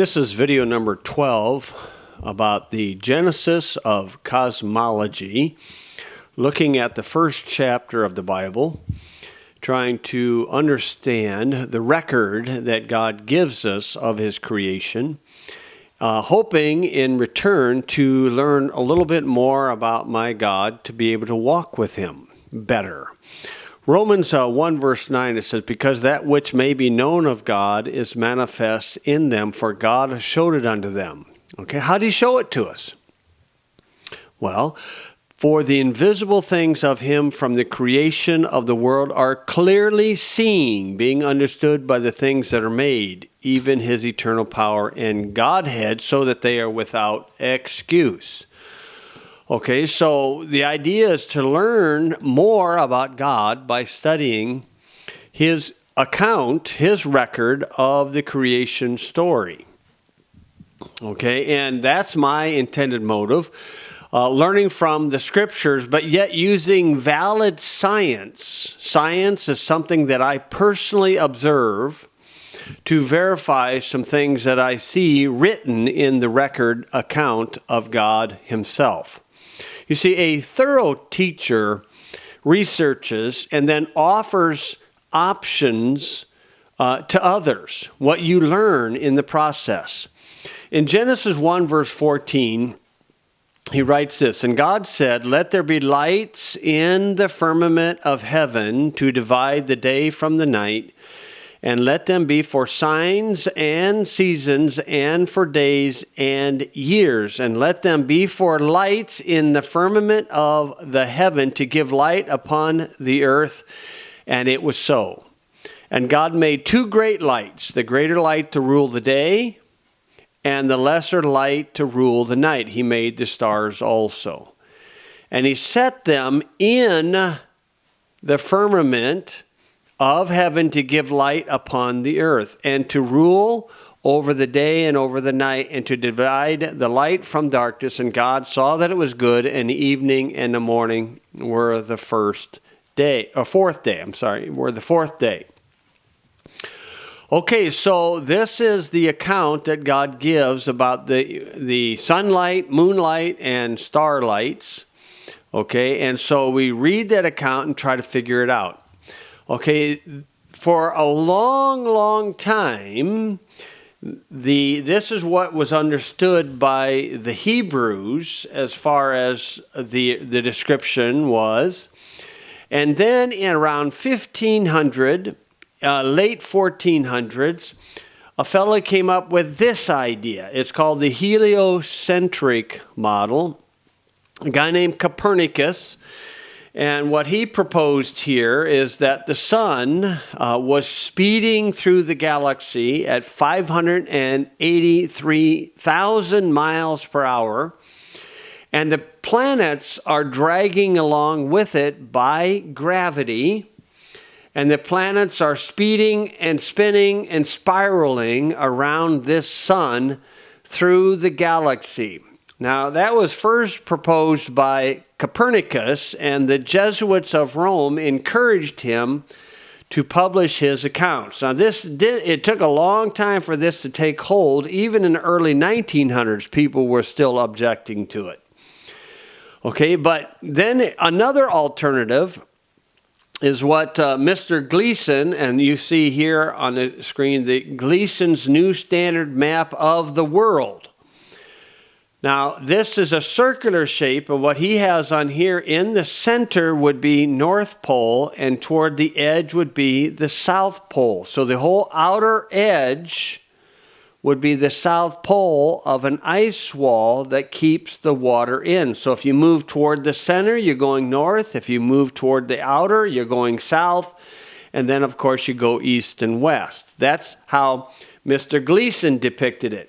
This is video number 12 about the genesis of cosmology, looking at the first chapter of the Bible, trying to understand the record that God gives us of His creation, hoping in return to learn a little bit more about my God to be able to walk with Him better. Romans 1 verse 9, it says, "Because that which may be known of God is manifest in them, for God showed it unto them." Okay, how did He show it to us? Well, for the invisible things of Him from the creation of the world are clearly seen, being understood by the things that are made, even His eternal power and Godhead, so that they are without excuse. Okay, so the idea is to learn more about God by studying His account, His record of the creation story. Okay, and that's my intended motive. Learning from the scriptures, but yet using valid science. Science is something that I personally observe to verify some things that I see written in the record account of God Himself. You see, a thorough teacher researches and then offers options to others, what you learn in the process. In Genesis 1 verse 14, he writes this, "And God said, Let there be lights in the firmament of heaven to divide the day from the night, and let them be for signs and seasons and for days and years. And let them be for lights in the firmament of the heaven to give light upon the earth. And it was so. And God made two great lights, the greater light to rule the day, and the lesser light to rule the night. He made the stars also. And He set them in the firmament of heaven to give light upon the earth, and to rule over the day and over the night, and to divide the light from darkness. And God saw that it was good, and the evening and the morning were the fourth day. Okay, so this is the account that God gives about the sunlight, moonlight, and starlights. Okay, and so we read that account and try to figure it out. Okay, for a long, long time, this is what was understood by the Hebrews as far as the description was. And then in around 1500, late 1400s, a fellow came up with this idea. It's called the heliocentric model. A guy named Copernicus. And what he proposed here is that the sun was speeding through the galaxy at 583,000 miles per hour, and the planets are dragging along with it by gravity, and the planets are speeding and spinning and spiraling around this sun through the galaxy. Now, that was first proposed by Copernicus, and the Jesuits of Rome encouraged him to publish his accounts. Now, it took a long time for this to take hold. Even in the early 1900s, people were still objecting to it. Okay, but then another alternative is what Mr. Gleason, and you see here on the screen, the Gleason's New Standard Map of the World. Now, this is a circular shape, and what he has on here in the center would be North Pole, and toward the edge would be the South Pole. So the whole outer edge would be the South Pole of an ice wall that keeps the water in. So if you move toward the center, you're going north. If you move toward the outer, you're going south. And then, of course, you go east and west. That's how Mr. Gleason depicted it.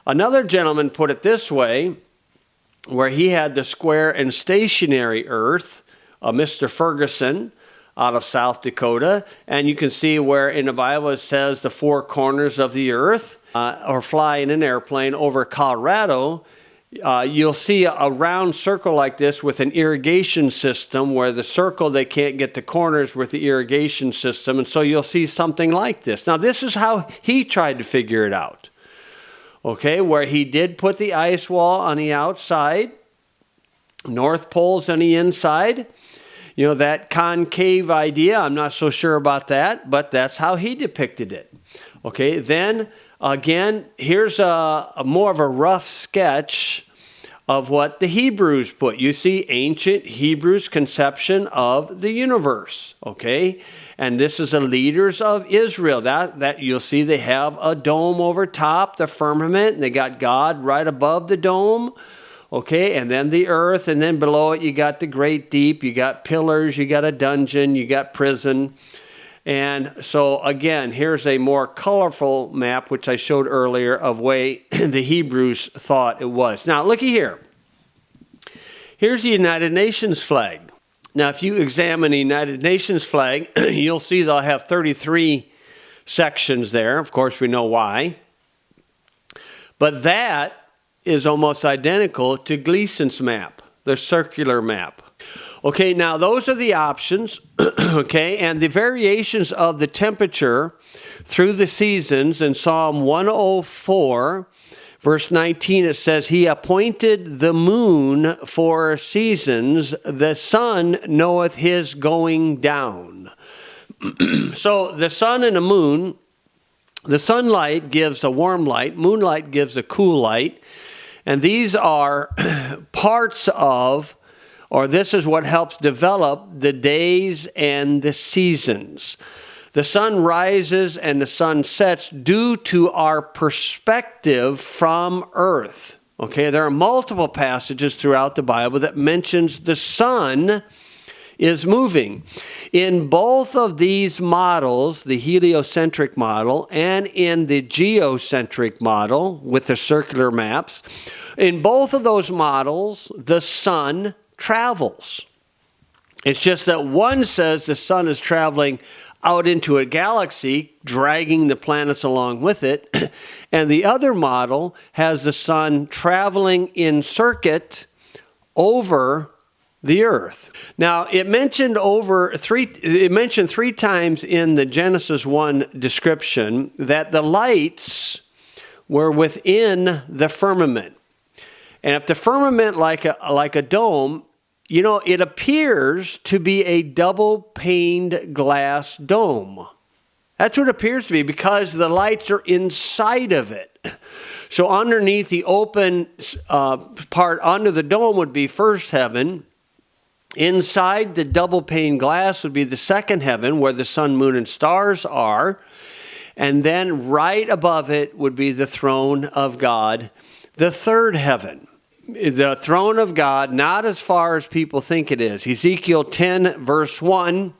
Another gentleman put it this way, where he had the square and stationary earth, Mr. Ferguson out of South Dakota. And you can see where in the Bible it says the four corners of the earth, or fly in an airplane over Colorado. You'll see a round circle like this with an irrigation system, where the circle, they can't get the corners with the irrigation system. And so you'll see something like this. Now, this is how he tried to figure it out. okay, where he did put the ice wall on the outside, North Pole's on the inside. You know, that concave idea, I'm not so sure about that, but that's how he depicted it. Okay, then again, here's a more of a rough sketch of what the Hebrews put. You see ancient Hebrews' conception of the universe, okay? And this is the leaders of Israel. That you'll see they have a dome over top, the firmament, and they got God right above the dome, okay? And then the earth, and then below it you got the great deep, you got pillars, you got a dungeon, you got prison. And so again, here's a more colorful map, which I showed earlier, of way the Hebrews thought it was. Now, looky here. Here's the United Nations flag. Now, if you examine the United Nations flag, you'll see they'll have 33 sections there. Of course, we know why. But that is almost identical to Gleason's map, the circular map. Okay, now those are the options, okay, and the variations of the temperature through the seasons. In Psalm 104, verse 19, it says, He appointed the moon for seasons, the sun knoweth his going down. So the sun and the moon, the sunlight gives a warm light, moonlight gives a cool light, and these are parts of, or this is what helps develop the days and the seasons. The sun rises and the sun sets due to our perspective from earth. Okay, there are multiple passages throughout the Bible that mentions the sun is moving. In both of these models, the heliocentric model and in the geocentric model with the circular maps, in both of those models, the sun travels. It's just that one says the sun is traveling out into a galaxy, dragging the planets along with it, and the other model has the sun traveling in circuit over the earth. Now, it mentioned three times in the Genesis 1 description that the lights were within the firmament. And if the firmament like a dome, you know, it appears to be a double-paned glass dome. That's what it appears to be because the lights are inside of it. So underneath the open part under the dome would be first heaven. Inside the double-paned glass would be the second heaven where the sun, moon, and stars are. And then right above it would be the throne of God, the third heaven. The throne of God, not as far as people think it is. Ezekiel 10, verse 1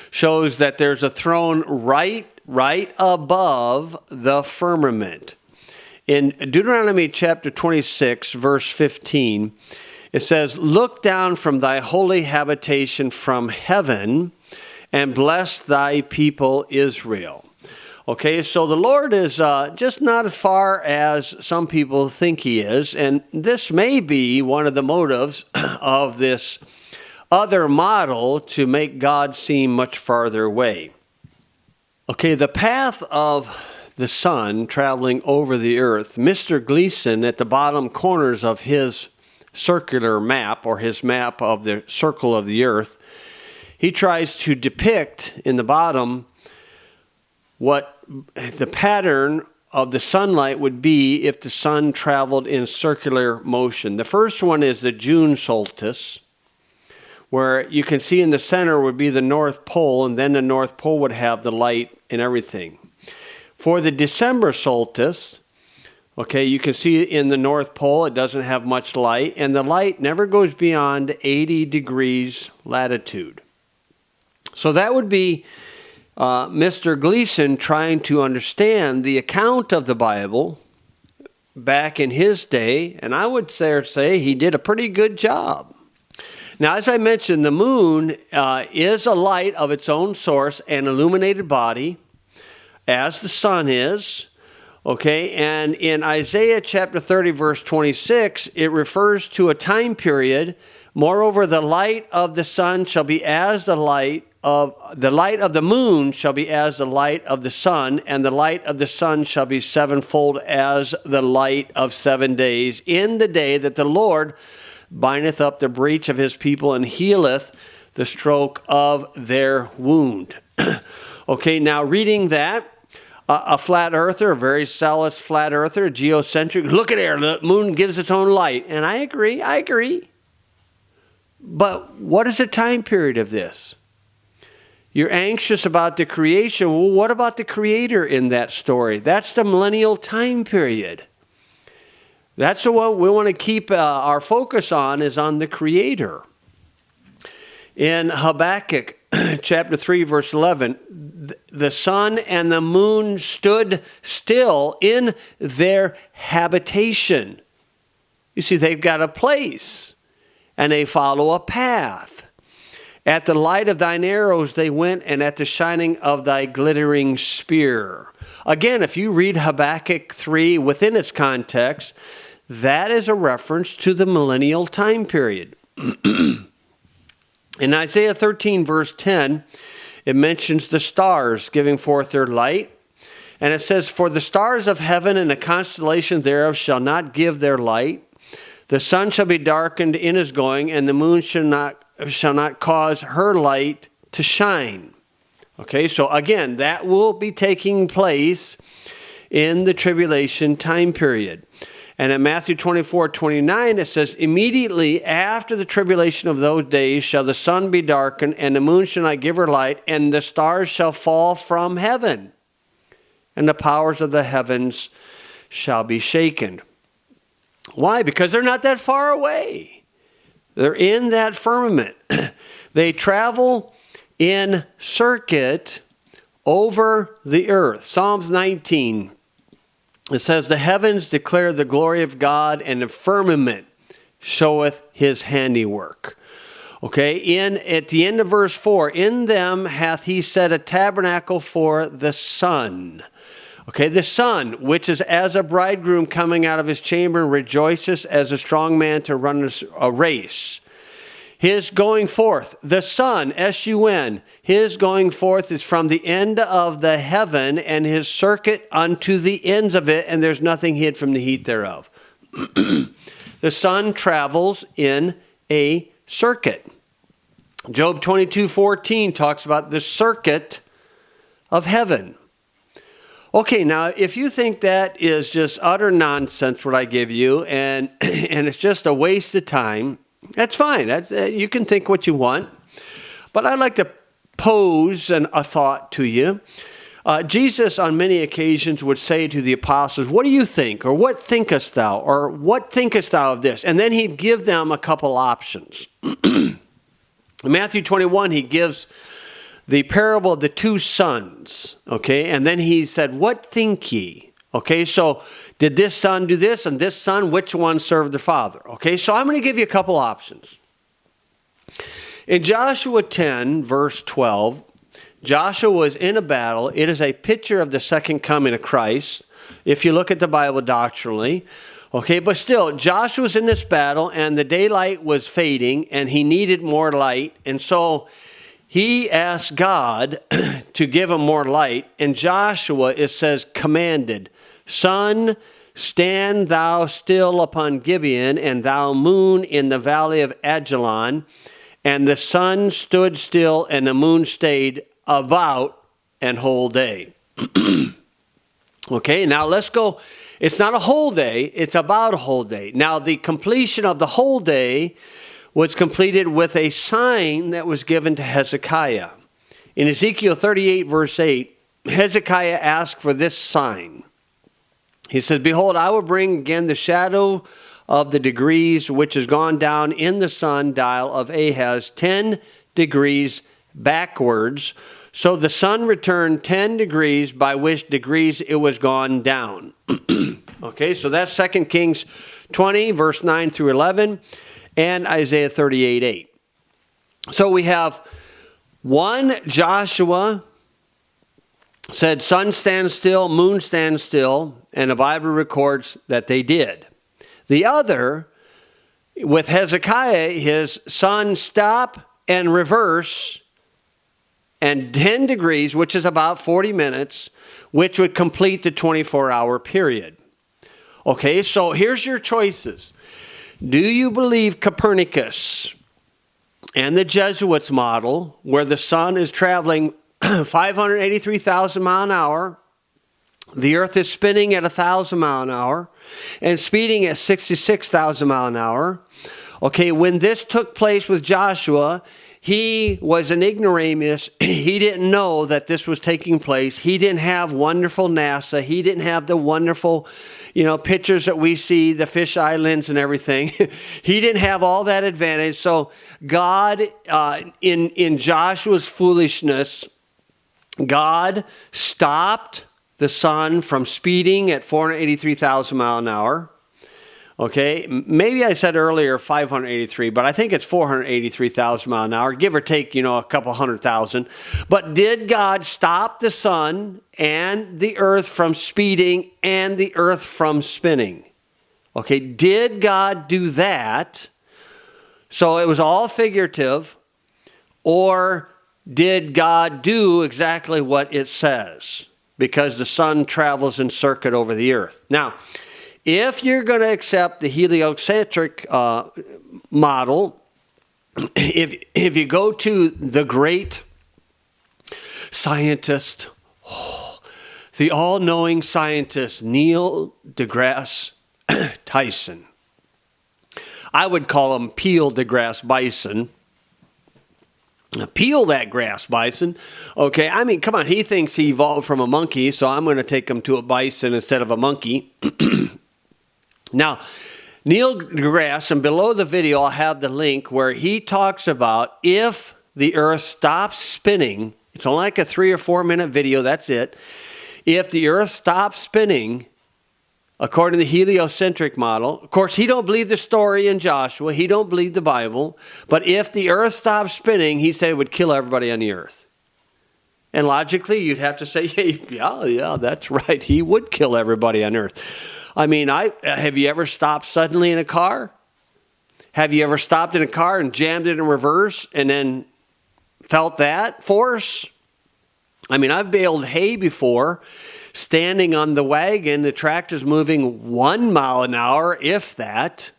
shows that there's a throne right above the firmament. In Deuteronomy chapter 26, verse 15, it says, Look down from thy holy habitation from heaven and bless thy people Israel. Okay, so the Lord is just not as far as some people think he is, and this may be one of the motives of this other model to make God seem much farther away. Okay, the path of the sun traveling over the earth, Mr. Gleason at the bottom corners of his circular map, or his map of the circle of the earth, he tries to depict in the bottom what the pattern of the sunlight would be if the sun traveled in circular motion. The first one is the June solstice, where you can see in the center would be the North Pole, and then the North Pole would have the light and everything. For the December solstice, okay, you can see in the North Pole it doesn't have much light, and the light never goes beyond 80 degrees latitude. So that would be Mr. Gleason trying to understand the account of the Bible back in his day, and I would say he did a pretty good job. Now, as I mentioned, the moon is a light of its own source, an illuminated body, as the sun is. Okay, and in Isaiah chapter 30, verse 26, it refers to a time period. Moreover, the light of the sun shall be as the light of the moon shall be as the light of the sun, and the light of the sun shall be sevenfold as the light of 7 days, in the day that the Lord bindeth up the breach of his people and healeth the stroke of their wound. Okay, now reading that, a flat earther, a very zealous flat earther, geocentric, look at there, the moon gives its own light. And I agree. But what is the time period of this? You're anxious about the creation. Well, what about the creator in that story? That's the millennial time period. That's the one we want to keep our focus on, is on the creator. In Habakkuk chapter 3, verse 11, the sun and the moon stood still in their habitation. You see, they've got a place, and they follow a path. At the light of thine arrows they went, and at the shining of thy glittering spear. Again, if you read Habakkuk 3 within its context, that is a reference to the millennial time period. In Isaiah 13, verse 10, it mentions the stars giving forth their light. And it says, for the stars of heaven and the constellation thereof shall not give their light. The sun shall be darkened in his going, and the moon shall not cause her light to shine. Okay, so again, that will be taking place in the tribulation time period. And in Matthew 24:29, it says, immediately after the tribulation of those days shall the sun be darkened, and the moon shall not give her light, and the stars shall fall from heaven, and the powers of the heavens shall be shaken. Why? Because they're not that far away. They're in that firmament. They travel in circuit over the earth. Psalms 19. It says, the heavens declare the glory of God, and the firmament showeth his handiwork. Okay, at the end of verse 4, in them hath he set a tabernacle for the sun. Okay, the sun, which is as a bridegroom coming out of his chamber, and rejoices as a strong man to run a race. His going forth, the sun, S-U-N, his going forth is from the end of the heaven, and his circuit unto the ends of it, and there's nothing hid from the heat thereof. The sun travels in a circuit. Job 22:14 talks about the circuit of heaven. Okay, now if you think that is just utter nonsense what I give you, and it's just a waste of time, that's fine. You can think what you want. But I'd like to pose a thought to you. Jesus on many occasions would say to the apostles, what do you think? Or what thinkest thou? Or what thinkest thou of this? And then he'd give them a couple options. In Matthew 21, he gives the parable of the two sons. Okay, and then he said, what think ye? Okay, so did this son do this, and this son, which one served the father? Okay, so I'm going to give you a couple options. In Joshua 10, verse 12, Joshua was in a battle. It is a picture of the second coming of Christ, if you look at the Bible doctrinally. Okay, but still, Joshua was in this battle, and the daylight was fading, and he needed more light, and so he asked God to give him more light, and Joshua, it says, commanded, sun, stand thou still upon Gibeon, and thou moon in the valley of Ajalon. And the sun stood still, and the moon stayed about an whole day. Okay, now let's go. It's not a whole day, it's about a whole day. Now, the completion of the whole day was completed with a sign that was given to Hezekiah. In Ezekiel 38, verse 8, Hezekiah asked for this sign. He says, behold, I will bring again the shadow of the degrees which is gone down in the sundial of Ahaz 10 degrees backwards. So the sun returned 10 degrees, by which degrees it was gone down. Okay, so that's 2 Kings 20, verse 9 through 11, and Isaiah 38, 8. So we have one, Joshua said, sun stand still, moon stand still, and the Bible records that they did. The other, with Hezekiah, his sun stop and reverse, and 10 degrees, which is about 40 minutes, which would complete the 24-hour period. Okay, so here's your choices. Do you believe Copernicus and the Jesuits model, where the sun is traveling 583,000 miles an hour, the earth is spinning at 1,000 miles an hour, and speeding at 66,000 miles an hour? Okay, when this took place with Joshua, he was an ignoramus. He didn't know that this was taking place. He didn't have wonderful NASA. He didn't have the wonderful, pictures that we see, the fish islands and everything. He didn't have all that advantage. So God, in Joshua's foolishness, God stopped the sun from speeding at 483,000 miles an hour. Okay, maybe I said earlier 583, but I think it's 483,000 miles an hour, give or take, a couple 100,000. But did God stop the sun and the earth from speeding and the earth from spinning? Okay, did God do that? So it was all figurative, or did God do exactly what it says? Because the sun travels in circuit over the earth. Now, if you're going to accept the heliocentric model, if you go to the great scientist, the all-knowing scientist Neil deGrasse Tyson, I would call him Peel deGrasse Bison. Peel that grass, bison. Okay, I mean, come on, he thinks he evolved from a monkey, so I'm going to take him to a bison instead of a monkey. Now, Neil deGrasse, and below the video I'll have the link where he talks about if the earth stops spinning, it's only like a 3 or 4 minute video, that's it. If the earth stops spinning, according to the heliocentric model, of course, he don't believe the story in Joshua, he don't believe the Bible, but if the earth stopped spinning, he said it would kill everybody on the earth. And logically, you'd have to say, yeah, that's right, he would kill everybody on earth. I mean, have you ever stopped suddenly in a car? Have you ever stopped in a car and jammed it in reverse and then felt that force? I mean, I've baled hay before, standing on the wagon, the tractor's moving 1 mile an hour, if that.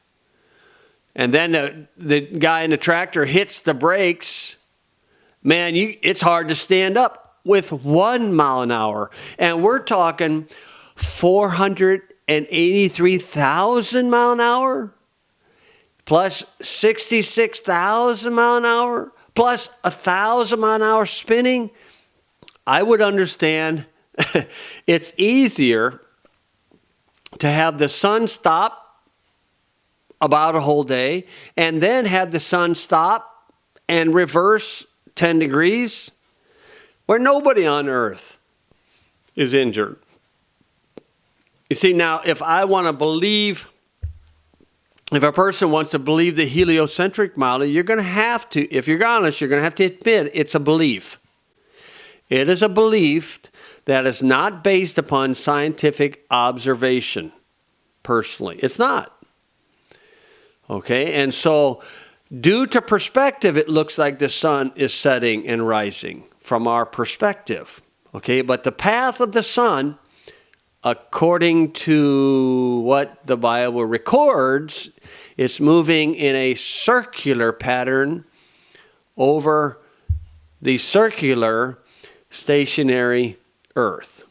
And then the guy in the tractor hits the brakes. Man, it's hard to stand up with 1 mile an hour. And we're talking 483,000 mile an hour, plus 66,000 mile an hour, plus 1,000 mile an hour spinning. I would understand it's easier to have the sun stop about a whole day and then have the sun stop and reverse 10 degrees where nobody on earth is injured. You see, now, if a person wants to believe the heliocentric model, you're going to have to, if you're honest, you're going to have to admit it's a belief. It is a belief that is not based upon scientific observation, personally. It's not. Okay, and so due to perspective, it looks like the sun is setting and rising from our perspective. Okay, but the path of the sun, according to what the Bible records, it's moving in a circular pattern over the circular stationary earth.